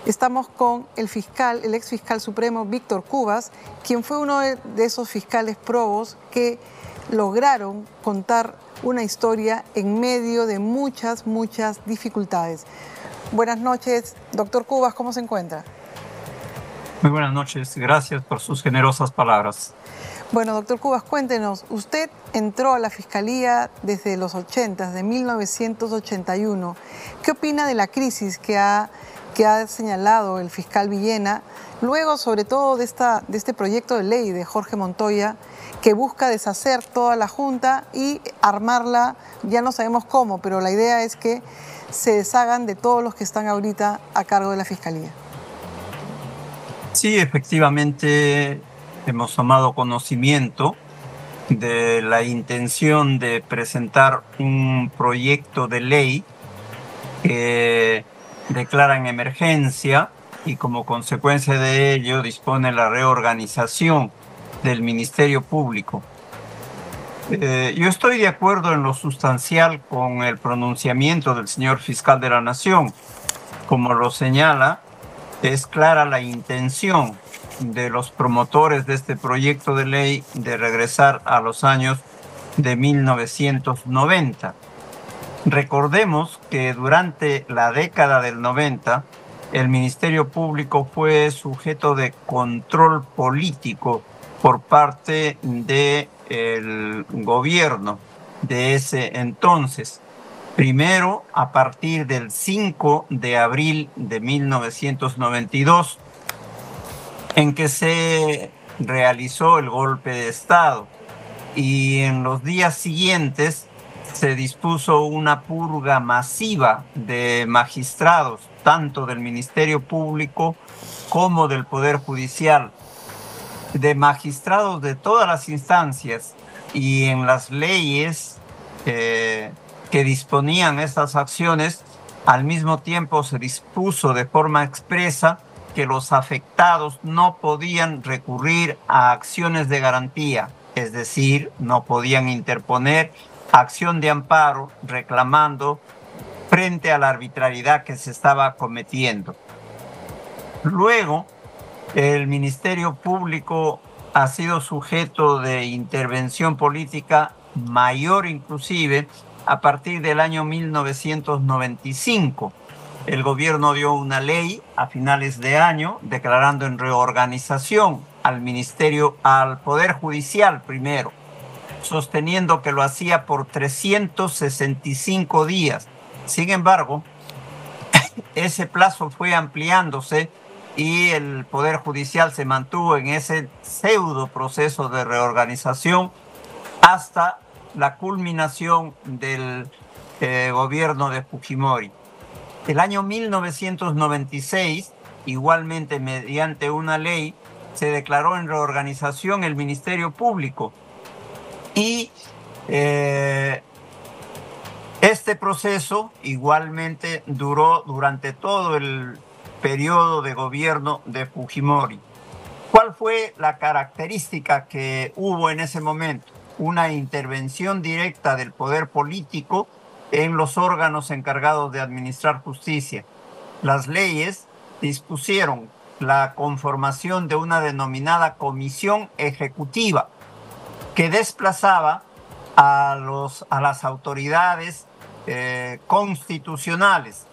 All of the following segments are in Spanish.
Estamos con el fiscal, el ex fiscal supremo Víctor Cubas, quien fue uno de esos fiscales probos que lograron contar una historia en medio de muchas dificultades. Buenas noches, doctor Cubas, ¿cómo se encuentra? Muy buenas noches, gracias por sus generosas palabras. Bueno, doctor Cubas, cuéntenos, usted entró a la Fiscalía desde los 80, de 1981. ¿Qué opina de la crisis que ha señalado el fiscal Villena, luego sobre todo de este proyecto de ley de Jorge Montoya, que busca deshacer toda la Junta y armarla, ya no sabemos cómo, pero la idea es que se deshagan de todos los que están ahorita a cargo de la Fiscalía? Sí, efectivamente hemos tomado conocimiento de la intención de presentar un proyecto de ley que declara en emergencia y como consecuencia de ello dispone la reorganización del Ministerio Público. Yo estoy de acuerdo en lo sustancial con el pronunciamiento del señor fiscal de la Nación. Como lo señala, es clara la intención de los promotores de este proyecto de ley de regresar a los años de 1990. Recordemos que durante la década del 90, el Ministerio Público fue sujeto de control político por parte del gobierno de ese entonces. Primero, a partir del 5 de abril de 1992, en que se realizó el golpe de Estado, y en los días siguientes se dispuso una purga masiva de magistrados, tanto del Ministerio Público como del Poder Judicial, de magistrados de todas las instancias, y en las leyes que disponían estas acciones, al mismo tiempo se dispuso de forma expresa que los afectados no podían recurrir a acciones de garantía, es decir, no podían interponer acción de amparo reclamando frente a la arbitrariedad que se estaba cometiendo. Luego, el Ministerio Público ha sido sujeto de intervención política mayor inclusive a partir del año 1995. El gobierno dio una ley a finales de año declarando en reorganización al Poder Judicial primero, sosteniendo que lo hacía por 365 días. Sin embargo, ese plazo fue ampliándose y el Poder Judicial se mantuvo en ese pseudo proceso de reorganización hasta la culminación del gobierno de Fujimori. El año 1996, igualmente mediante una ley, se declaró en reorganización el Ministerio Público y este proceso igualmente duró durante todo el periodo de gobierno de Fujimori. ¿Cuál fue la característica que hubo en ese momento? Una intervención directa del poder político en los órganos encargados de administrar justicia. Las leyes dispusieron la conformación de una denominada comisión ejecutiva que desplazaba a las autoridades constitucionales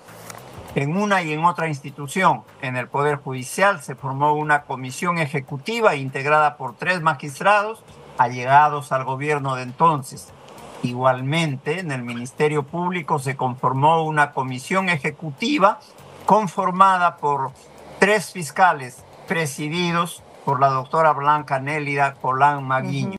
en una y en otra institución. En el Poder Judicial se formó una comisión ejecutiva integrada por 3 magistrados allegados al gobierno de entonces. Igualmente, en el Ministerio Público se conformó una comisión ejecutiva conformada por 3 fiscales presididos por la doctora Blanca Nélida Colán Maguiño.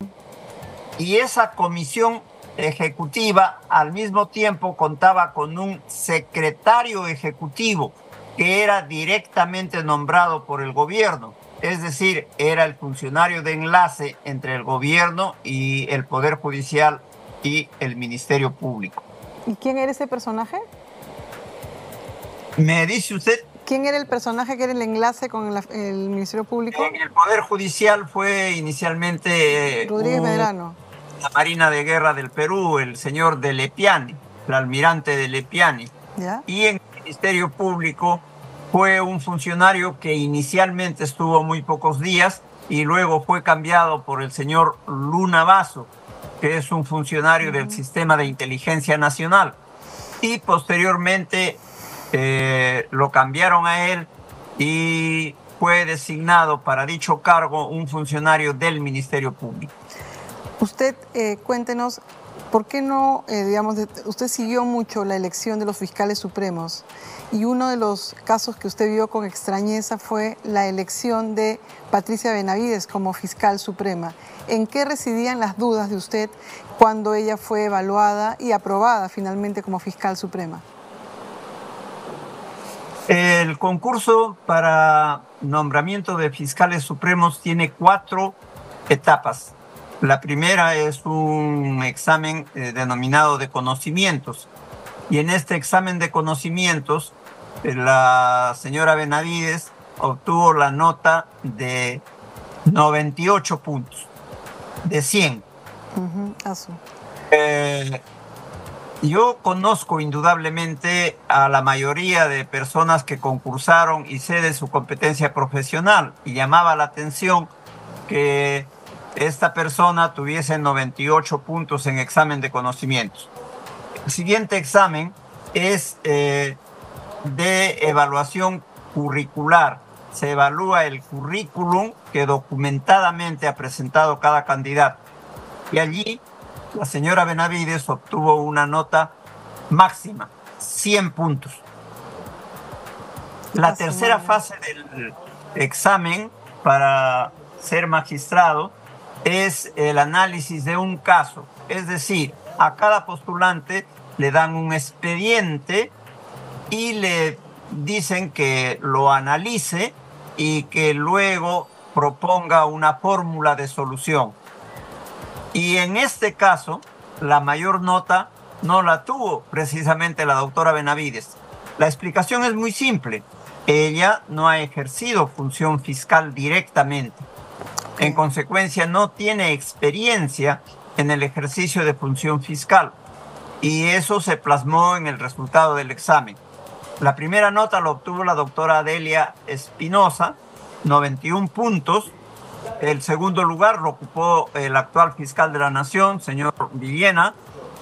Y esa comisión ejecutiva al mismo tiempo contaba con un secretario ejecutivo que era directamente nombrado por el gobierno, es decir, era el funcionario de enlace entre el gobierno y el Poder Judicial y el Ministerio Público. ¿Y quién era ese personaje? ¿Me dice usted? ¿Quién era el personaje que era el enlace con el Ministerio Público? En el Poder Judicial fue inicialmente Rodríguez Medrano. La Marina de Guerra del Perú, el señor De Lepiani, el almirante De Lepiani. ¿Ya? Y en el Ministerio Público fue un funcionario que inicialmente estuvo muy pocos días y luego fue cambiado por el señor Luna Basso, que es un funcionario del Sistema de Inteligencia Nacional. Y posteriormente lo cambiaron a él y fue designado para dicho cargo un funcionario del Ministerio Público. Usted, cuéntenos, ¿por qué no, usted siguió mucho la elección de los fiscales supremos y uno de los casos que usted vio con extrañeza fue la elección de Patricia Benavides como fiscal suprema? ¿En qué residían las dudas de usted cuando ella fue evaluada y aprobada finalmente como fiscal suprema? El concurso para nombramiento de fiscales supremos tiene 4 etapas. La primera es un examen denominado de conocimientos. Y en este examen de conocimientos, la señora Benavides obtuvo la nota de 98 puntos, de 100. Yo conozco indudablemente a la mayoría de personas que concursaron y sé de su competencia profesional y llamaba la atención que esta persona tuviese 98 puntos en examen de conocimientos. El siguiente examen es de evaluación curricular. Se evalúa el currículum que documentadamente ha presentado cada candidato. Y allí la señora Benavides obtuvo una nota máxima, 100 puntos. La tercera fase del examen para ser magistrado es el análisis de un caso. Es decir, a cada postulante le dan un expediente y le dicen que lo analice y que luego proponga una fórmula de solución. Y en este caso, la mayor nota no la tuvo precisamente la doctora Benavides. La explicación es muy simple. Ella no ha ejercido función fiscal directamente. En consecuencia, no tiene experiencia en el ejercicio de función fiscal. Y eso se plasmó en el resultado del examen. La primera nota la obtuvo la doctora Adelia Espinosa, 91 puntos. El segundo lugar lo ocupó el actual fiscal de la Nación, señor Villena,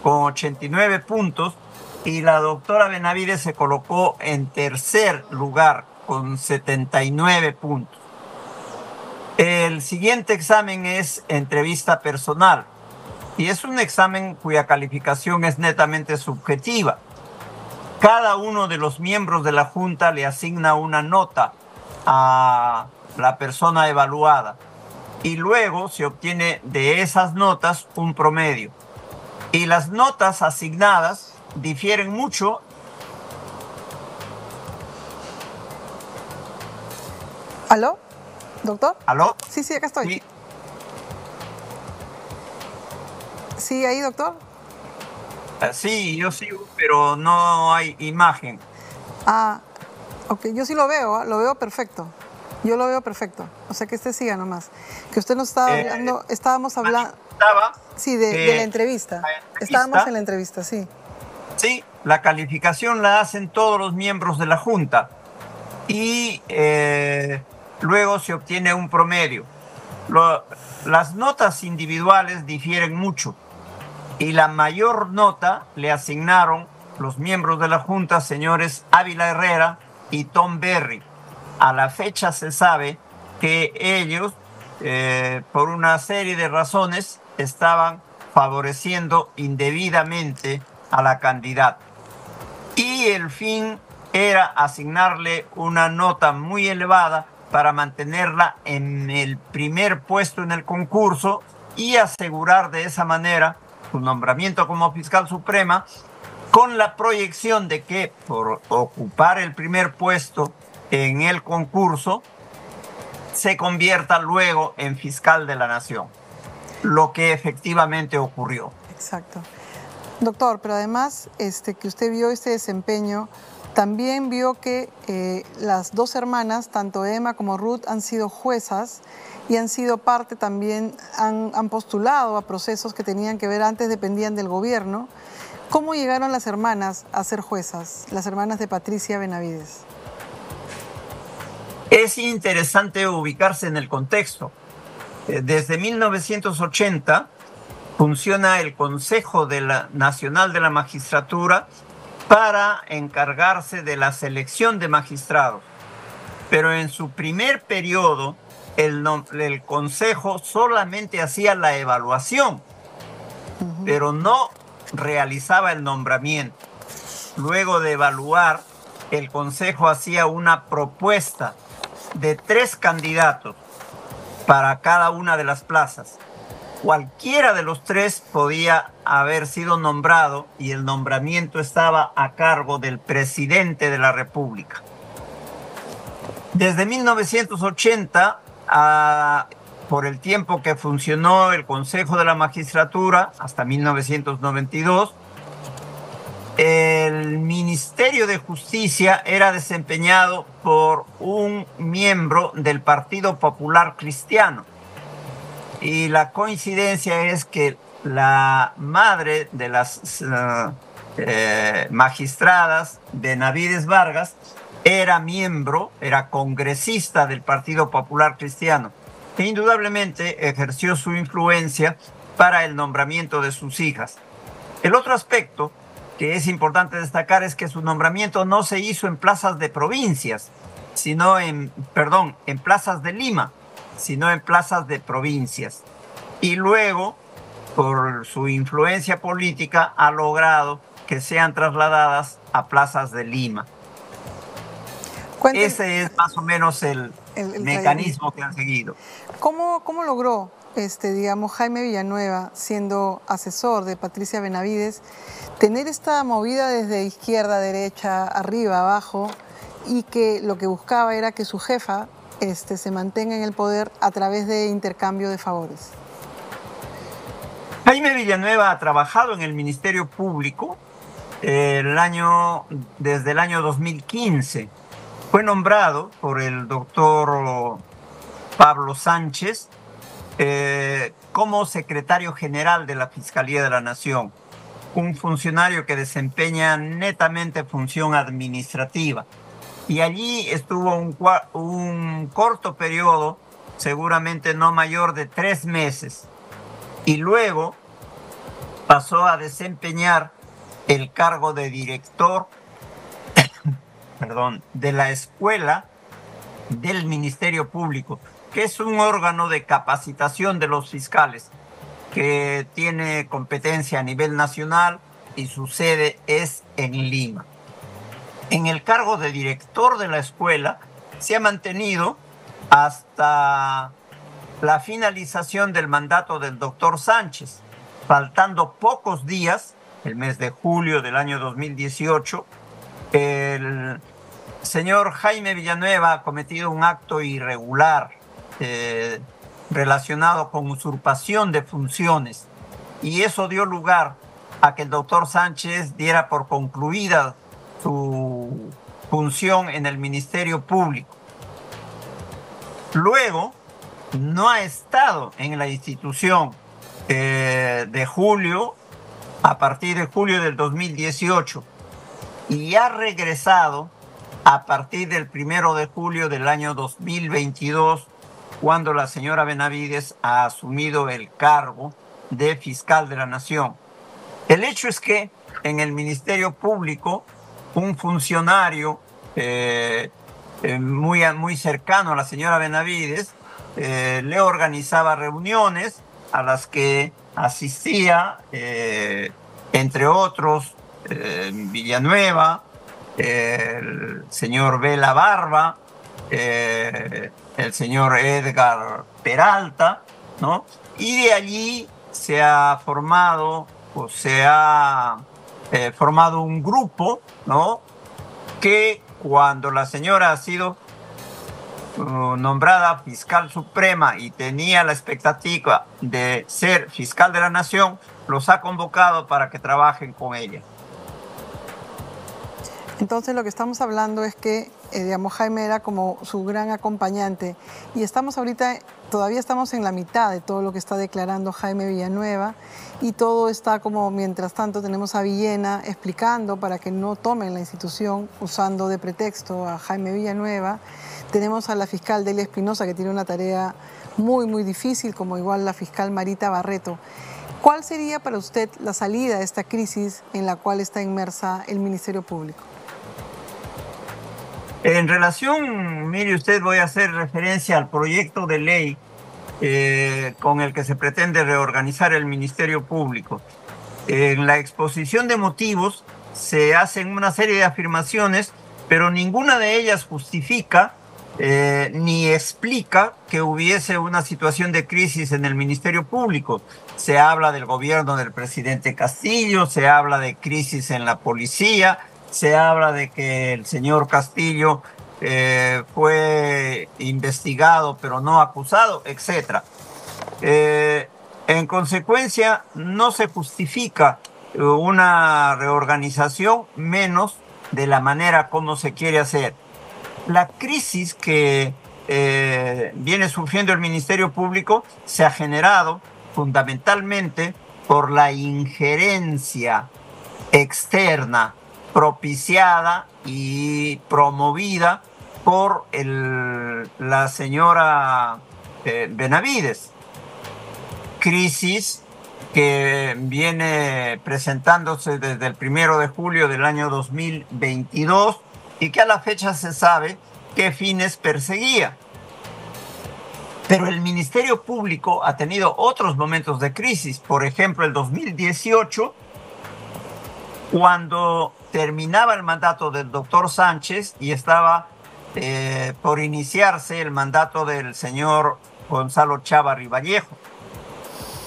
con 89 puntos. Y la doctora Benavides se colocó en tercer lugar con 79 puntos. El siguiente examen es entrevista personal. Y es un examen cuya calificación es netamente subjetiva. Cada uno de los miembros de la Junta le asigna una nota a la persona evaluada. Y luego se obtiene de esas notas un promedio. Y las notas asignadas difieren mucho. ¿Aló, doctor? ¿Aló? Sí, acá estoy. Sí. ¿Sí, ahí, doctor? Sí, yo sigo, pero no hay imagen. Ok, yo sí lo veo perfecto. Yo lo veo perfecto. O sea, que usted siga nomás. Que usted nos estaba hablando, estábamos hablando... Sí, de la entrevista. Estábamos en la entrevista, sí. Sí, la calificación la hacen todos los miembros de la Junta. Y luego se obtiene un promedio. Las notas individuales difieren mucho. Y la mayor nota le asignaron los miembros de la Junta, señores Ávila Herrera y Tom Berry. A la fecha se sabe que ellos, por una serie de razones, estaban favoreciendo indebidamente a la candidata. Y el fin era asignarle una nota muy elevada para mantenerla en el primer puesto en el concurso y asegurar de esa manera su nombramiento como fiscal suprema, con la proyección de que por ocupar el primer puesto en el concurso se convierta luego en fiscal de la Nación, lo que efectivamente ocurrió. Exacto. Doctor, pero además que usted vio este desempeño, también vio que las dos hermanas, tanto Emma como Ruth, han sido juezas y han sido parte también, han postulado a procesos que tenían que ver, antes dependían del gobierno. ¿Cómo llegaron las hermanas a ser juezas, las hermanas de Patricia Benavides? Es interesante ubicarse en el contexto. Desde 1980 funciona el Consejo Nacional de la Magistratura para encargarse de la selección de magistrados. Pero en su primer periodo, el Consejo solamente hacía la evaluación, pero no realizaba el nombramiento. Luego de evaluar, el Consejo hacía una propuesta de 3 candidatos para cada una de las plazas. Cualquiera de los 3 podía haber sido nombrado y el nombramiento estaba a cargo del presidente de la República. Desde 1980, por el tiempo que funcionó el Consejo de la Magistratura, hasta 1992, el Ministerio de Justicia era desempeñado por un miembro del Partido Popular Cristiano. Y la coincidencia es que la madre de las magistradas, Benavides Vargas, era congresista del Partido Popular Cristiano. E indudablemente ejerció su influencia para el nombramiento de sus hijas. El otro aspecto que es importante destacar es que su nombramiento no se hizo en plazas de provincias, sino en plazas de Lima, sino en plazas de provincias. Y luego, por su influencia política, ha logrado que sean trasladadas a plazas de Lima. Ese es más o menos el mecanismo que han seguido. ¿Cómo logró, Jaime Villanueva, siendo asesor de Patricia Benavides, tener esta movida desde izquierda, derecha, arriba, abajo, y que lo que buscaba era que su jefa se mantenga en el poder a través de intercambio de favores? Jaime Villanueva ha trabajado en el Ministerio Público desde el año 2015. Fue nombrado por el doctor Pablo Sánchez como secretario general de la Fiscalía de la Nación, un funcionario que desempeña netamente función administrativa. Y allí estuvo un corto periodo, seguramente no mayor de 3 meses. Y luego pasó a desempeñar el cargo de director de la Escuela del Ministerio Público, que es un órgano de capacitación de los fiscales que tiene competencia a nivel nacional y su sede es en Lima. En el cargo de director de la escuela se ha mantenido hasta la finalización del mandato del doctor Sánchez, faltando pocos días, el mes de julio del año 2018, el señor Jaime Villanueva ha cometido un acto irregular relacionado con usurpación de funciones, y eso dio lugar a que el doctor Sánchez diera por concluida su función en el Ministerio Público. Luego no ha estado en la institución a partir de julio del 2018, y ha regresado a partir del 1 de julio del año 2022, cuando la señora Benavides ha asumido el cargo de fiscal de la Nación. El hecho es que en el Ministerio Público, un funcionario muy cercano a la señora Benavides le organizaba reuniones a las que asistía, entre otros, Villanueva, el señor Vela Barba, el señor Edgar Peralta, ¿no? Y de allí se ha formado un grupo, ¿no? Que cuando la señora ha sido nombrada fiscal suprema y tenía la expectativa de ser fiscal de la Nación, los ha convocado para que trabajen con ella. Entonces lo que estamos hablando es que, Jaime era como su gran acompañante, y todavía estamos en la mitad de todo lo que está declarando Jaime Villanueva, y todo está como, mientras tanto tenemos a Villena explicando para que no tomen la institución usando de pretexto a Jaime Villanueva. tenemos a la fiscal Delia Espinosa, que tiene una tarea muy, muy difícil, como igual la fiscal Marita Barreto. ¿Cuál sería para usted la salida de esta crisis en la cual está inmersa el Ministerio Público? En relación, mire usted, voy a hacer referencia al proyecto de ley con el que se pretende reorganizar el Ministerio Público. En la exposición de motivos se hacen una serie de afirmaciones, pero ninguna de ellas justifica ni explica que hubiese una situación de crisis en el Ministerio Público. Se habla del gobierno del presidente Castillo, se habla de crisis en la policía, se habla de que el señor Castillo fue investigado pero no acusado, etc. En consecuencia, no se justifica una reorganización, menos de la manera como se quiere hacer. La crisis que viene sufriendo el Ministerio Público se ha generado fundamentalmente por la injerencia externa propiciada y promovida por la señora Benavides. Crisis que viene presentándose desde el 1 de julio del año 2022 y que a la fecha se sabe qué fines perseguía. Pero el Ministerio Público ha tenido otros momentos de crisis. Por ejemplo, el 2018, cuando terminaba el mandato del doctor Sánchez y estaba por iniciarse el mandato del señor Gonzalo Chávarri Vallejo.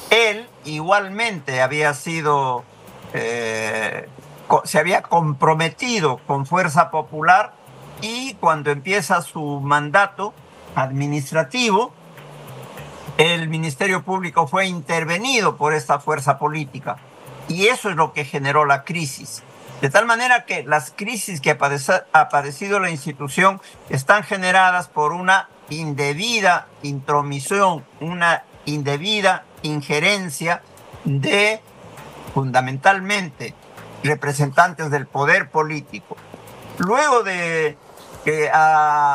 Él igualmente había sido, se había comprometido con Fuerza Popular, y cuando empieza su mandato administrativo, el Ministerio Público fue intervenido por esta fuerza política. Y eso es lo que generó la crisis. De tal manera que las crisis que ha padecido la institución están generadas por una indebida intromisión, una indebida injerencia de, fundamentalmente, representantes del poder político. Luego de que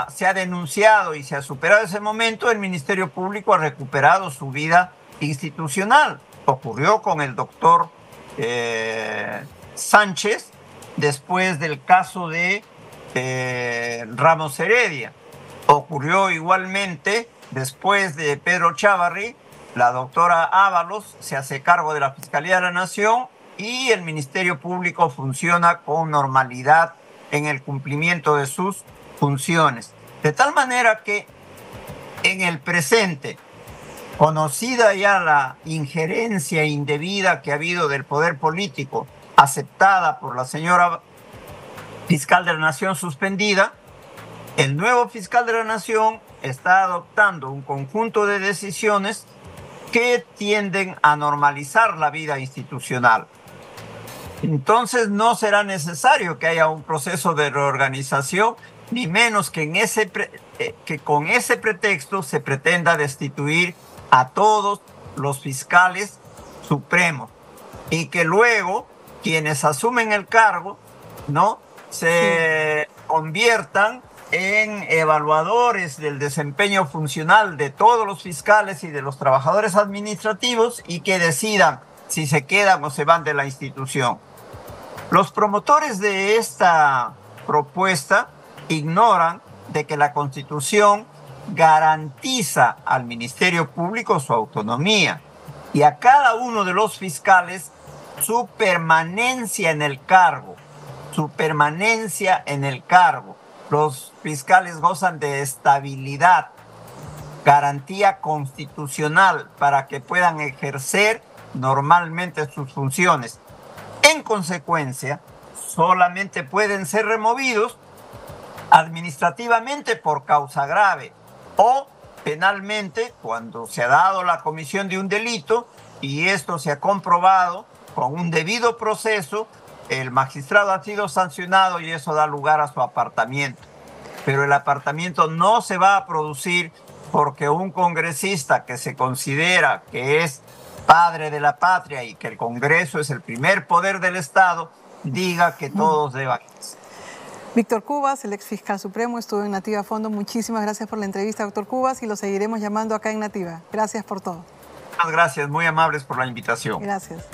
se ha denunciado y se ha superado ese momento, el Ministerio Público ha recuperado su vida institucional. Ocurrió con el doctor Sánchez, después del caso de Ramos Heredia. Ocurrió igualmente después de Pedro Chávarri. La doctora Ábalos se hace cargo de la Fiscalía de la Nación y el Ministerio Público funciona con normalidad en el cumplimiento de sus funciones. De tal manera que en el presente, conocida ya la injerencia indebida que ha habido del poder político, aceptada por la señora fiscal de la Nación suspendida, el nuevo fiscal de la Nación está adoptando un conjunto de decisiones que tienden a normalizar la vida institucional. Entonces no será necesario que haya un proceso de reorganización, ni menos que, que con ese pretexto se pretenda destituir a todos los fiscales supremos y que luego quienes asumen el cargo, ¿no?, se conviertan en evaluadores del desempeño funcional de todos los fiscales y de los trabajadores administrativos y que decidan si se quedan o se van de la institución. Los promotores de esta propuesta ignoran de que la Constitución garantiza al Ministerio Público su autonomía y a cada uno de los fiscales su permanencia en el cargo, su permanencia en el cargo. Los fiscales gozan de estabilidad, garantía constitucional para que puedan ejercer normalmente sus funciones. En consecuencia, solamente pueden ser removidos administrativamente por causa grave o penalmente cuando se ha dado la comisión de un delito y esto se ha comprobado con un debido proceso, el magistrado ha sido sancionado y eso da lugar a su apartamiento. Pero el apartamiento no se va a producir porque un congresista que se considera que es padre de la patria y que el Congreso es el primer poder del Estado diga que todos deban. Víctor Cubas, el ex fiscal supremo, estuvo en Nativa a fondo. Muchísimas gracias por la entrevista, doctor Cubas, y lo seguiremos llamando acá en Nativa. Gracias por todo. Muchas gracias, muy amables por la invitación. Gracias.